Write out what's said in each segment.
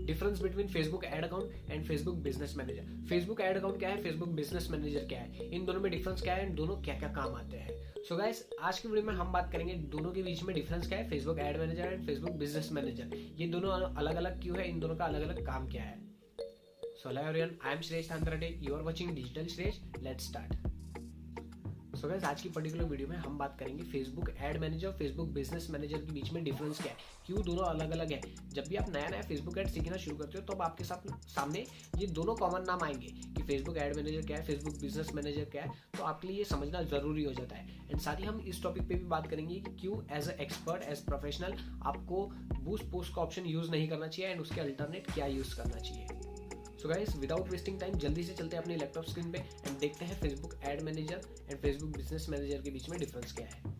Difference between Facebook ad account and Facebook business manager. Facebook ad account क्या है, Facebook business manager क्या है, इन दोनों में डिफरेंस क्या है, दोनों क्या क्या काम आते हैं। सो गाइस, आज की वीडियो में हम बात करेंगे दोनों के बीच में डिफरेंस क्या है, Facebook ad manager and Facebook business manager. ये दोनों अलग अलग क्यों है, इन दोनों का अलग अलग काम क्या है। So hello everyone, I am श्रेष्ठ तांतराटे, यू आर वाचिंग डिजिटल श्रेष्ठ। Let's start. सो गाइस, आज की पर्टिकुलर वीडियो में हम बात करेंगे फेसबुक एड मैनेजर और फेसबुक बिजनेस मैनेजर के बीच में डिफरेंस क्या है, क्यों दोनों अलग अलग है। जब भी आप नया नया फेसबुक एड सीखना शुरू करते हो तो अब आपके सामने ये दोनों कॉमन नाम आएंगे कि फेसबुक एड मैनेजर क्या है, फेसबुक बिजनेस मैनेजर क्या है, तो आपके लिए ये समझना जरूरी हो जाता है। एंड साथ ही हम इस टॉपिक पे भी बात करेंगे कि क्यों as a expert, as professional आपको बूस्ट पोस्ट का ऑप्शन यूज नहीं करना चाहिए एंड उसके अल्टरनेट क्या यूज करना चाहिए। So guys, without wasting time जल्दी से चलते हैं अपने लैपटॉप स्क्रीन पे एंड देखते हैं Facebook ad manager and Facebook business manager के बीच में डिफरेंस क्या है।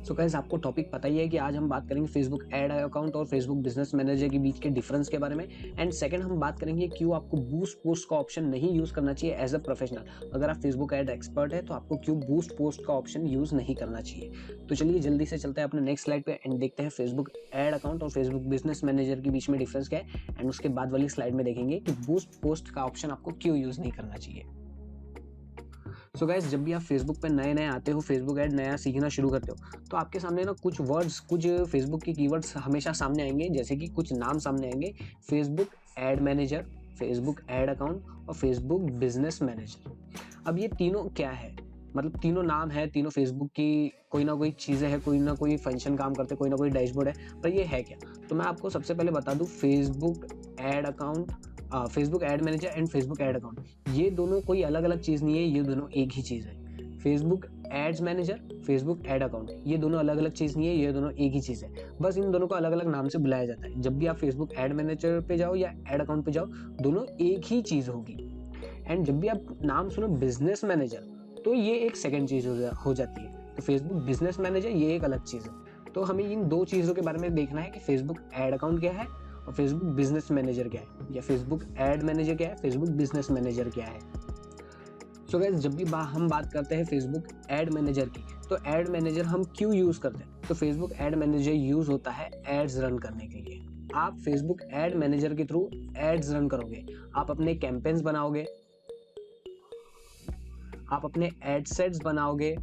सो गाइस, आपको टॉपिक पता ही है कि आज हम बात करेंगे फेसबुक एड अकाउंट और फेसबुक बिजनेस मैनेजर के बीच के डिफरेंस के बारे में। एंड सेकंड हम बात करेंगे क्यों आपको बूस्ट पोस्ट का ऑप्शन नहीं यूज करना चाहिए एज अ प्रोफेशनल। अगर आप फेसबुक एड एक्सपर्ट है तो आपको क्यों बूस्ट पोस्ट का ऑप्शन यूज नहीं करना चाहिए। तो चलिए जल्दी से चलते हैं अपने नेक्स्ट स्लाइड पे एंड देखते हैं फेसबुक एड अकाउंट और फेसबुक बिजनेस मैनेजर के बीच में डिफरेंस क्या है। एंड उसके बाद वाली स्लाइड में देखेंगे कि बूस्ट पोस्ट का ऑप्शन आपको क्यों यूज नहीं करना चाहिए। सो गाइस, जब भी आप फेसबुक पे नए नए आते हो, फेसबुक ऐड नया सीखना शुरू करते हो, तो आपके सामने ना कुछ वर्ड्स, कुछ फेसबुक के कीवर्ड्स हमेशा सामने आएंगे। जैसे कि कुछ नाम सामने आएंगे, Facebook ad manager, Facebook ad account और फेसबुक बिजनेस मैनेजर। अब ये तीनों क्या है, मतलब तीनों नाम है, तीनों फेसबुक की कोई ना कोई चीज़ें हैं, कोई ना कोई फंक्शन काम करते, कोई ना कोई डैशबोर्ड है, पर ये है क्या। तो मैं आपको सबसे पहले बता दूं, Facebook ad account, Facebook ad manager and Facebook ad account, ये दोनों कोई अलग अलग चीज़ नहीं है, ये दोनों एक ही चीज़ है। Facebook ads manager, Facebook ad account, ये दोनों अलग अलग चीज़ नहीं है, ये दोनों एक ही चीज़ है। बस इन दोनों को अलग अलग नाम से बुलाया जाता है। जब भी आप फेसबुक एड मैनेजर पे जाओ या एड अकाउंट पे जाओ, दोनों एक ही चीज़ होगी। एंड जब भी आप नाम सुनो बिजनेस मैनेजर, तो ये एक सेकंड चीज़ हो जाती है। तो फेसबुक बिजनेस मैनेजर ये एक अलग चीज़ है। तो हमें इन दो चीज़ों के बारे में देखना है कि फेसबुक एड अकाउंट क्या है और फेसबुक बिजनेस मैनेजर क्या है, या फेसबुक एड मैनेजर क्या है, फेसबुक बिजनेस मैनेजर क्या है। सो गाइस, जब भी हम बात करते हैं फेसबुक एड मैनेजर की, तो एड मैनेजर हम क्यों यूज करते हैं। तो फेसबुक एड मैनेजर यूज होता है एड्स रन करने के लिए। आप फेसबुक एड मैनेजर के थ्रू एड्स रन करोगे, आप अपने कैंपेन्स बनाओगे, आप अपने एड सेट्स बनाओगे,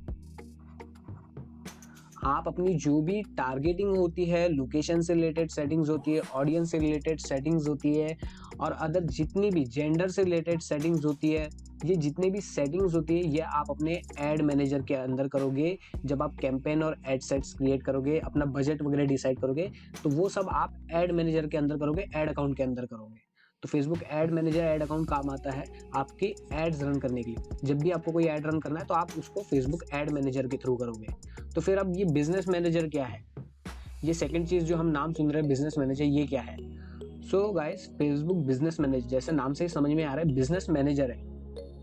आप अपनी जो भी टारगेटिंग होती है, लोकेशन से रिलेटेड सेटिंग्स होती है, ऑडियंस से रिलेटेड सेटिंग्स होती है, और अदर जितनी भी जेंडर से रिलेटेड सेटिंग्स होती है, ये जितने भी सेटिंग्स होती है, ये आप अपने एड मैनेजर के अंदर करोगे। जब आप कैंपेन और एड सेट्स क्रिएट करोगे, अपना बजट वगैरह डिसाइड करोगे, तो वो सब आप एड मैनेजर के अंदर करोगे, एड अकाउंट के अंदर करोगे। तो Facebook ad manager, ad account काम आता है आपके एड्स रन करने के लिए। जब भी आपको कोई एड रन करना है तो आप उसको फेसबुक एड मैनेजर के थ्रू करोगे। तो फिर अब ये बिजनेस मैनेजर क्या है, ये सेकंड चीज जो हम नाम सुन रहे हैं बिजनेस मैनेजर, ये क्या है। So guys, Facebook business manager, जैसे नाम से ही समझ में आ रहा है, बिजनेस मैनेजर है।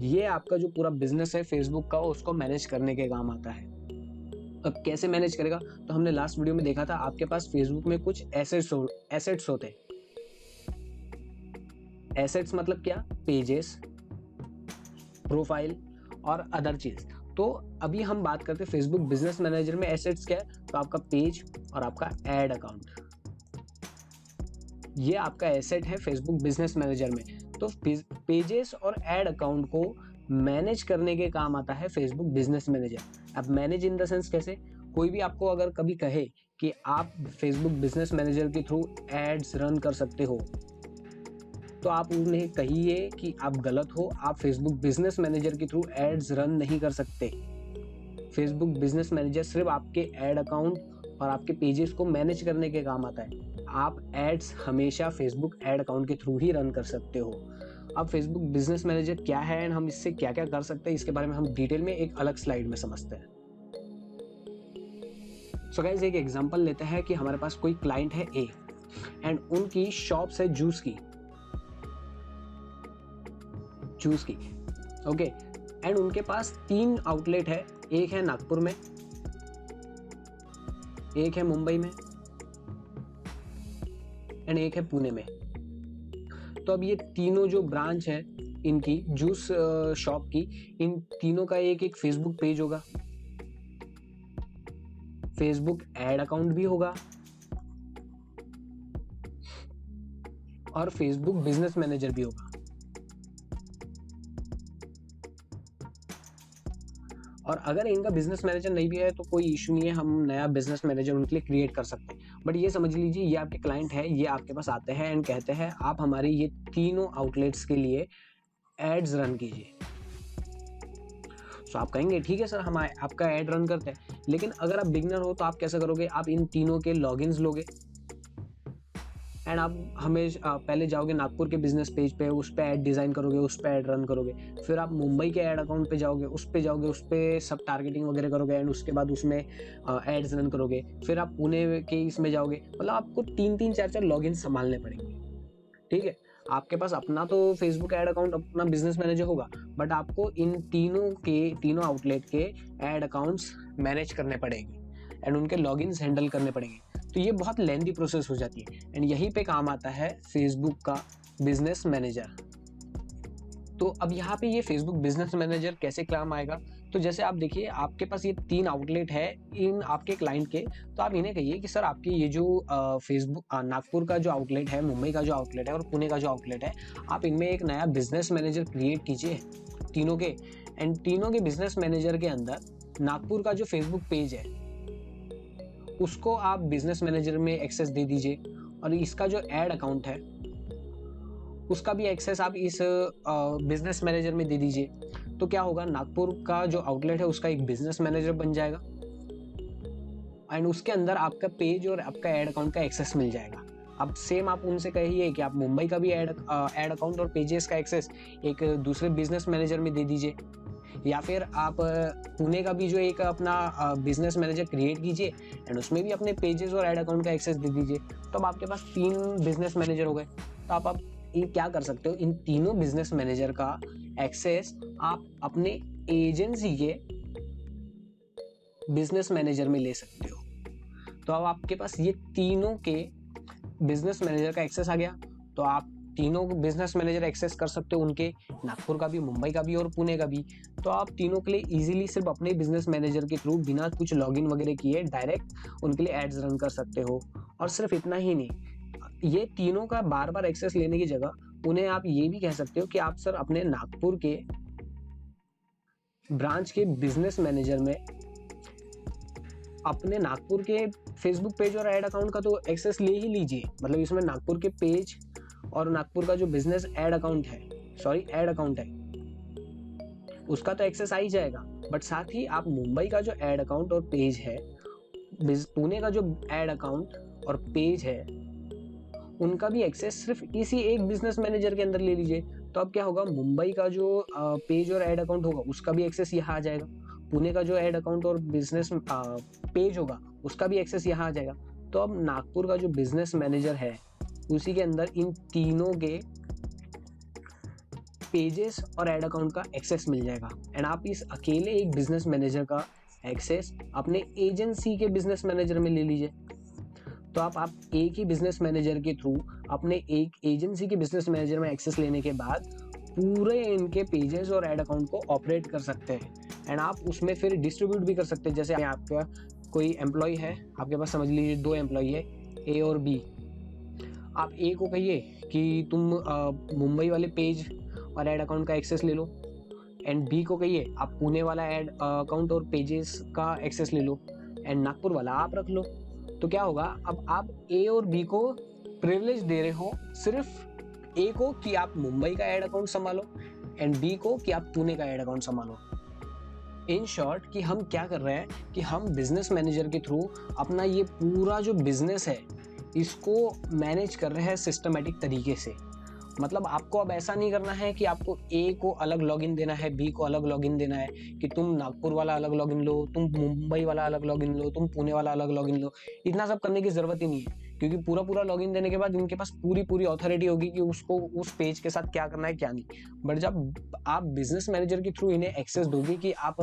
ये आपका जो पूरा बिजनेस है फेसबुक का, उसको मैनेज करने के काम आता है। अब कैसे मैनेज करेगा, तो हमने लास्ट वीडियो में देखा था, आपके पास फेसबुक में कुछ एसेट्स होते हैं। एसेट्स मतलब क्या, पेजेस, प्रोफाइल और अदर चीज। तो अभी हम बात करते हैं फेसबुक बिजनेस मैनेजर में एसेट्स क्या है, तो आपका पेज और आपका एड अकाउंट, ये आपका एसेट है फेसबुक बिजनेस मैनेजर में। तो पेजेस और एड अकाउंट को मैनेज करने के काम आता है फेसबुक बिजनेस मैनेजर। अब मैनेज इन द सेंस कैसे, कोई भी आपको अगर कभी कहे कि आप फेसबुक बिजनेस मैनेजर के थ्रू एड्स रन कर सकते हो, तो आप उन्हें कहिए कि आप गलत हो, आप फेसबुक बिजनेस मैनेजर के थ्रू एड्स रन नहीं कर सकते। फेसबुक बिजनेस मैनेजर सिर्फ आपके एड अकाउंट और आपके पेजेस को मैनेज करने के काम आता है। आप एड्स हमेशा फेसबुक एड अकाउंट के थ्रू ही रन कर सकते हो। अब फेसबुक बिजनेस मैनेजर क्या है एंड हम इससे क्या क्या कर सकते हैं, इसके बारे में हम डिटेल में एक अलग स्लाइड में समझते हैं। सो गाइस, एक एग्जांपल लेते हैं कि हमारे पास कोई क्लाइंट है ए एंड उनकी शॉप्स है जूस की, ओके। एंड उनके पास 3 आउटलेट है, एक है नागपुर में, एक है मुंबई में एंड एक है पुणे में। तो अब ये तीनों जो ब्रांच है इनकी जूस शॉप की, इन तीनों का एक एक फेसबुक पेज होगा, फेसबुक एड अकाउंट भी होगा और फेसबुक बिजनेस मैनेजर भी होगा। और अगर इनका बिजनेस मैनेजर नहीं भी है तो कोई इशू नहीं है, हम नया बिजनेस मैनेजर उनके लिए क्रिएट कर सकते हैं। बट ये समझ लीजिए, ये आपके क्लाइंट है, ये आपके पास आते हैं एंड कहते हैं आप हमारी ये तीनों आउटलेट्स के लिए एड्स रन कीजिए। तो आप कहेंगे ठीक है सर, हम आपका एड रन करते हैं। लेकिन अगर आप बिगनर हो तो आप कैसे करोगे? आप इन तीनों के लॉगिन्स लोगे एंड आप हमेशा पहले जाओगे नागपुर के बिजनेस पेज पे, उस पर ऐड डिज़ाइन करोगे, उस पर ऐड रन करोगे। फिर आप मुंबई के ऐड अकाउंट पे जाओगे, उस पे सब टारगेटिंग वगैरह करोगे एंड उसके बाद उसमें एड्स रन करोगे। फिर आप पुणे के इसमें जाओगे। मतलब आपको 3-3 4-4 लॉगिन संभालने पड़ेंगे। ठीक है, आपके पास अपना तो फेसबुक ऐड अकाउंट, अपना बिजनेस मैनेजर होगा, बट आपको इन तीनों आउटलेट के ऐड अकाउंट्स मैनेज करने पड़ेंगे एंड उनके लॉगिन्स हैंडल करने पड़ेंगे। तो ये बहुत लेंथी प्रोसेस हो जाती है एंड यहीं पे काम आता है फेसबुक का बिजनेस मैनेजर। तो अब यहाँ पे ये फेसबुक बिजनेस मैनेजर कैसे काम आएगा? तो जैसे आप देखिए, आपके पास ये 3 आउटलेट है इन आपके क्लाइंट के, तो आप इन्हें कहिए कि सर आपके ये जो फेसबुक नागपुर का जो आउटलेट है, मुंबई का जो आउटलेट है और पुणे का जो आउटलेट है, आप इनमें एक नया बिजनेस मैनेजर क्रिएट कीजिए तीनों के। एंड तीनों के बिजनेस मैनेजर के अंदर नागपुर का जो फेसबुक पेज है उसको आप बिजनेस मैनेजर में एक्सेस दे दीजिए और इसका जो ऐड अकाउंट है उसका भी एक्सेस आप इस बिजनेस मैनेजर में दे दीजिए। तो क्या होगा, नागपुर का जो आउटलेट है उसका एक बिजनेस मैनेजर बन जाएगा एंड उसके अंदर आपका पेज और आपका ऐड अकाउंट का एक्सेस मिल जाएगा। अब सेम आप उनसे कहिए कि आप मुंबई का भी ऐड अकाउंट और पेजेस का एक्सेस एक दूसरे बिजनेस मैनेजर में दे दीजिए, या फिर आप पुणे का भी जो एक अपना बिजनेस मैनेजर क्रिएट कीजिए एंड उसमें भी अपने पेजेस और ऐड अकाउंट का एक्सेस दे दीजिए। तो अब आपके पास 3 बिजनेस मैनेजर हो गए। तो आप ये क्या कर सकते हो, इन तीनों बिजनेस मैनेजर का एक्सेस आप अपने एजेंसी के बिजनेस मैनेजर में ले सकते हो। तो अब आपके पास ये तीनों के बिजनेस मैनेजर का एक्सेस आ गया। तो आप तीनों बिजनेस मैनेजर एक्सेस कर सकते हो, उनके नागपुर का भी, मुंबई का भी और पुणे का भी। तो आप तीनों के लिए इजीली सिर्फ अपने बिजनेस मैनेजर के थ्रू बिना कुछ लॉगिन वगैरह किए डायरेक्ट उनके लिए एड्स रन कर सकते हो। और सिर्फ इतना ही नहीं, ये तीनों का बार बार एक्सेस लेने की जगह उन्हें आप ये भी कह सकते हो कि आप सर अपने नागपुर के ब्रांच के बिजनेस मैनेजर में अपने नागपुर के फेसबुक पेज और ऐड अकाउंट का तो एक्सेस ले ही लीजिए। मतलब इसमें नागपुर के पेज और नागपुर का जो बिजनेस ऐड अकाउंट है उसका तो एक्सेस आ ही जाएगा, बट साथ ही आप मुंबई का जो ऐड अकाउंट और पेज है, पुणे का जो ऐड अकाउंट और पेज है, उनका भी एक्सेस सिर्फ इसी एक बिजनेस मैनेजर के अंदर ले लीजिए। तो अब क्या होगा, मुंबई का जो पेज और ऐड अकाउंट होगा उसका भी एक्सेस यहाँ आ जाएगा, पुणे का जो ऐड अकाउंट और बिजनेस पेज होगा उसका भी एक्सेस यहाँ आ जाएगा। तो अब नागपुर का जो बिजनेस मैनेजर है उसी के अंदर इन तीनों के पेजेस और ऐड अकाउंट का एक्सेस मिल जाएगा एंड आप इस अकेले एक बिजनेस मैनेजर का एक्सेस अपने एजेंसी के बिजनेस मैनेजर में ले लीजिए। तो आप एक ही बिजनेस मैनेजर के थ्रू अपने एक एजेंसी के बिजनेस मैनेजर में एक्सेस लेने के बाद पूरे इनके पेजेस और ऐड अकाउंट को ऑपरेट कर सकते हैं एंड आप उसमें फिर डिस्ट्रीब्यूट भी कर सकते हैं। जैसे आपका कोई एम्प्लॉय है, आपके पास समझ लीजिए 2 एम्प्लॉय है, ए और बी। आप ए को कहिए कि तुम मुंबई वाले पेज और ऐड अकाउंट का एक्सेस ले लो एंड बी को कहिए आप पुणे वाला ऐड अकाउंट और पेजेस का एक्सेस ले लो एंड नागपुर वाला आप रख लो। तो क्या होगा, अब आप ए और बी को प्रिविलेज दे रहे हो, सिर्फ ए को कि आप मुंबई का ऐड अकाउंट संभालो एंड बी को कि आप पुणे का ऐड अकाउंट संभालो। इन शॉर्ट कि हम क्या कर रहे हैं कि हम बिजनेस मैनेजर के थ्रू अपना ये पूरा जो बिजनेस है इसको मैनेज कर रहे हैं सिस्टमेटिक तरीके से। मतलब आपको अब ऐसा नहीं करना है कि आपको ए को अलग लॉगिन देना है, बी को अलग लॉगिन देना है, कि तुम नागपुर वाला अलग लॉगिन लो, तुम मुंबई वाला अलग लॉगिन लो, तुम पुणे वाला अलग लॉगिन लो। इतना सब करने की जरूरत ही नहीं है, क्योंकि पूरा लॉगिन देने के बाद इनके पास पूरी अथॉरिटी होगी कि उसको उस पेज के साथ क्या करना है क्या नहीं। बट जब आप बिजनेस मैनेजर के थ्रू इन्हें एक्सेस दोगे कि आप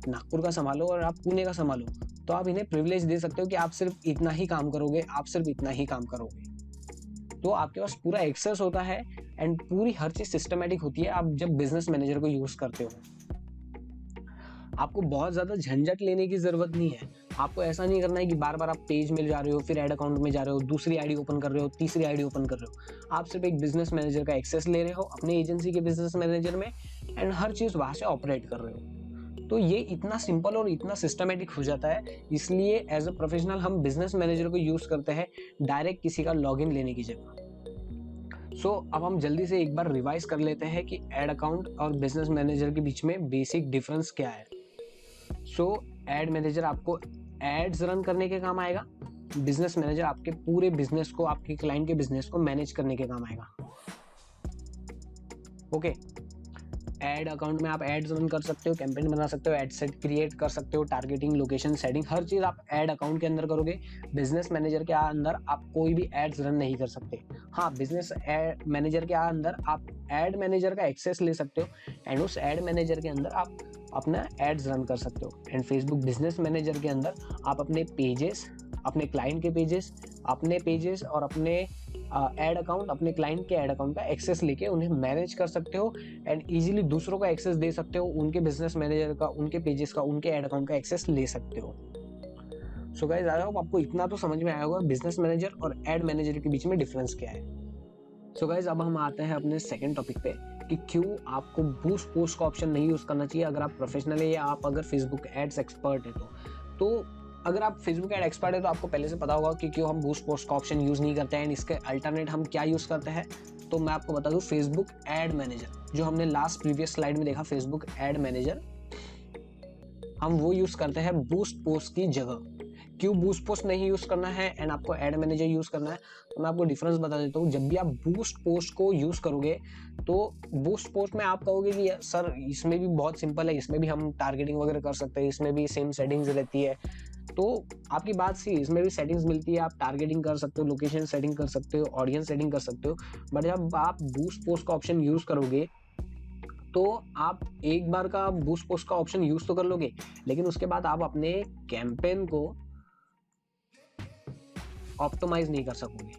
नागपुर का संभालो और आप पुणे का संभालो, तो आप इन्हें प्रिविलेज दे सकते हो कि आप सिर्फ इतना ही काम करोगे, आप सिर्फ इतना ही काम करोगे। तो आपके पास पूरा एक्सेस होता है एंड पूरी हर चीज सिस्टमेटिक होती है आप जब बिजनेस मैनेजर को यूज करते हो। आपको बहुत ज़्यादा झंझट लेने की ज़रूरत नहीं है। आपको ऐसा नहीं करना है कि बार-बार आप पेज में जा रहे हो, फिर ऐड अकाउंट में जा रहे हो, दूसरी आईडी ओपन कर रहे हो, तीसरी आईडी ओपन कर रहे हो। आप सिर्फ एक बिज़नेस मैनेजर का एक्सेस ले रहे हो अपने एजेंसी के बिज़नेस मैनेजर में एंड हर चीज़ वहाँ से ऑपरेट कर रहे हो। तो ये इतना सिंपल और इतना सिस्टमैटिक हो जाता है, इसलिए एज़ अ प्रोफेशनल हम बिज़नेस मैनेजर को यूज़ करते हैं डायरेक्ट किसी का लॉगिन लेने की जगह। अब हम जल्दी से एक बार रिवाइज कर लेते हैं कि ऐड अकाउंट और बिजनेस मैनेजर के बीच में बेसिक डिफरेंस क्या है। ऐड मैनेजर आपको एड्स रन करने के काम आएगा, बिजनेस मैनेजर आपके पूरे बिजनेस को, आपके क्लाइंट के बिजनेस को मैनेज करने के काम आएगा। ओके, ऐड अकाउंट में आप एड्स रन कर सकते हो, कैंपेन बना सकते हो, एड सेट क्रिएट कर सकते हो, टारगेटिंग, लोकेशन सेटिंग, हर चीज आप ऐड अकाउंट के अंदर करोगे। बिजनेस मैनेजर के अंदर आप कोई भी एड्स रन नहीं कर सकते। हाँ, बिजनेस मैनेजर के अंदर आप एड मैनेजर का एक्सेस ले सकते हो एंड उस एड मैनेजर के अंदर आप अपना एड्स रन कर सकते हो। एंड फेसबुक बिजनेस मैनेजर के अंदर आप अपने पेजेस, अपने क्लाइंट के पेजेस, अपने पेजेस और अपने ऐड अकाउंट, अपने क्लाइंट के ऐड अकाउंट का एक्सेस लेके उन्हें मैनेज कर सकते हो एंड इजीली दूसरों का एक्सेस दे सकते हो। उनके बिजनेस मैनेजर का, उनके पेजेस का, उनके ऐड अकाउंट का एक्सेस ले सकते हो। सो गाइस, आई होप आपको इतना तो समझ में आया होगा बिजनेस मैनेजर और ऐड मैनेजर के बीच में डिफरेंस क्या है। सो गाइस, अब हम आते हैं अपने सेकंड टॉपिक पे कि क्यों आपको बूस्ट पोस्ट का ऑप्शन नहीं यूज करना चाहिए अगर आप प्रोफेशनल है या आप अगर फेसबुक एड्स एक्सपर्ट है तो अगर आप फेसबुक एड एक्सपर्ट है तो आपको पहले से पता होगा कि क्यों हम बूस्ट पोस्ट का ऑप्शन यूज नहीं करते हैं एंड इसके अल्टरनेट हम क्या यूज करते हैं। तो मैं आपको बता दूं, फेसबुक एड मैनेजर जो हमने लास्ट प्रीवियस स्लाइड में देखा, फेसबुक एड मैनेजर, हम वो यूज करते हैं बूस्ट पोस्ट की जगह। क्यों बूस्ट पोस्ट नहीं यूज करना है एंड आपको एड मैनेजर यूज करना है, तो मैं आपको डिफरेंस बता देता हूँ। जब भी आप बूस्ट पोस्ट को यूज करोगे तो बूस्ट पोस्ट में आप कहोगे कि सर इसमें भी बहुत सिंपल है, इसमें भी हम टारगेटिंग वगैरह कर सकते हैं, इसमें भी सेम सेटिंग्स रहती है। तो आपकी बात सी, इसमें भी सेटिंग्स मिलती है, आप टारगेटिंग कर सकते हो, लोकेशन सेटिंग कर सकते हो, ऑडियंस सेटिंग कर सकते हो। बट जब आप बूस्ट पोस्ट का ऑप्शन यूज करोगे तो आप एक बार का बूस्ट पोस्ट का ऑप्शन यूज तो कर लोगे, लेकिन उसके बाद आप अपने कैंपेन को ऑप्टिमाइज नहीं कर सकोगे,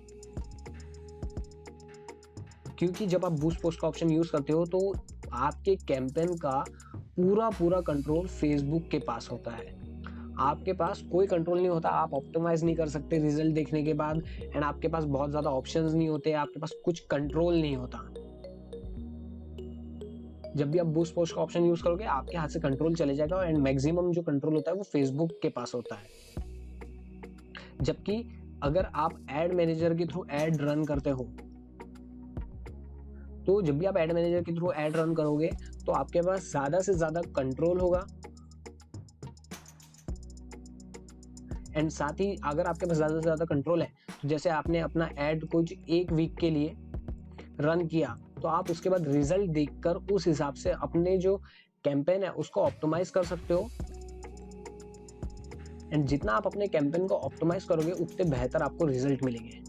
क्योंकि जब आप बूस्ट पोस्ट का ऑप्शन यूज करते हो तो आपके कैंपेन का पूरा कंट्रोल फेसबुक के पास होता है। आपके पास कोई कंट्रोल नहीं होता, आप ऑप्टिमाइज नहीं कर सकते रिजल्ट देखने के बाद एंड आपके पास बहुत ज्यादा ऑप्शंस नहीं होते, आपके पास कुछ कंट्रोल नहीं होता। जब भी आप बूस्ट पोस्ट का ऑप्शन यूज करोगे आपके हाथ से कंट्रोल चले जाएगा एंड मैक्सिमम जो कंट्रोल होता है वो फेसबुक के पास होता है। जबकि अगर आप एड मैनेजर के थ्रू एड रन करते हो, तो जब भी आप एड मैनेजर के थ्रू एड रन करोगे तो आपके पास ज्यादा से ज्यादा कंट्रोल होगा एंड साथ ही अगर आपके पास ज्यादा से ज्यादा कंट्रोल है तो जैसे आपने अपना एड कुछ एक वीक के लिए रन किया तो आप उसके बाद रिजल्ट देखकर उस हिसाब से अपने जो कैंपेन है उसको ऑप्टिमाइज कर सकते हो एंड जितना आप अपने कैंपेन को ऑप्टिमाइज करोगे उतने बेहतर आपको रिजल्ट मिलेंगे।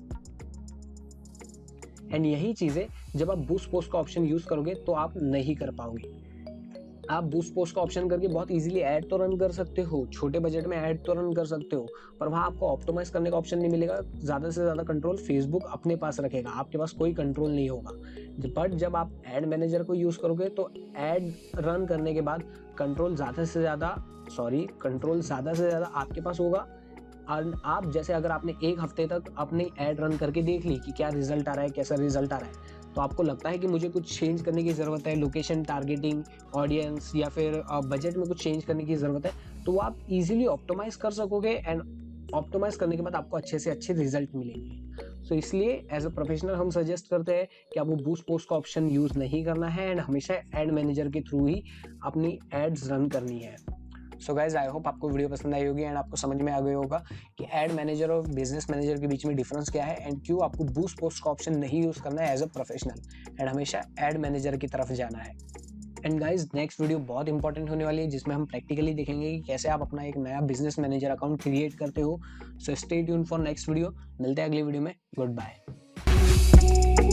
एंड यही चीजें जब आप बूस्ट पोस्ट का ऑप्शन यूज करोगे तो आप नहीं कर पाओगे। आप बूस्ट पोस्ट का ऑप्शन करके बहुत इजीली ऐड तो रन कर सकते हो, छोटे बजट में ऐड तो रन कर सकते हो, पर वहां आपको ऑप्टिमाइज करने का ऑप्शन नहीं मिलेगा। ज्यादा से ज्यादा कंट्रोल फेसबुक अपने पास रखेगा, आपके पास कोई कंट्रोल नहीं होगा। बट जब आप एड मैनेजर को यूज करोगे तो एड रन करने के बाद कंट्रोल ज्यादा से ज्यादा आपके पास होगा। और आप जैसे अगर आपने एक हफ्ते तक अपनी एड रन करके देख ली कि क्या रिजल्ट आ रहा है, कैसा रिजल्ट आ रहा है, तो आपको लगता है कि मुझे कुछ चेंज करने की ज़रूरत है, लोकेशन, टारगेटिंग, ऑडियंस या फिर बजट में कुछ चेंज करने की ज़रूरत है, तो आप इजीली ऑप्टिमाइज कर सकोगे एंड ऑप्टिमाइज करने के बाद आपको अच्छे से अच्छे रिजल्ट मिलेंगे। सो इसलिए एज अ प्रोफेशनल हम सजेस्ट करते हैं कि आपको बूस्ट पोस्ट का ऑप्शन यूज़ नहीं करना है एंड हमेशा एड मैनेजर के थ्रू ही अपनी एड्स रन करनी है। सो गाइज, आई होप आपको वीडियो पसंद आई होगी एंड आपको समझ में आ गया होगा कि एड मैनेजर और बिजनेस मैनेजर के बीच में डिफरेंस क्या है एंड क्यों आपको बूस्ट पोस्ट का ऑप्शन नहीं यूज करना है एज अ प्रोफेशनल एंड हमेशा एड मैनेजर की तरफ जाना है। एंड गाइज, नेक्स्ट वीडियो बहुत इंपॉर्टेंट होने वाली है जिसमें हम प्रैक्टिकली देखेंगे कि कैसे आप अपना एक नया बिजनेस मैनेजर अकाउंट क्रिएट करते हो। So stay tuned for next video. मिलते हैं अगली वीडियो में। Good bye.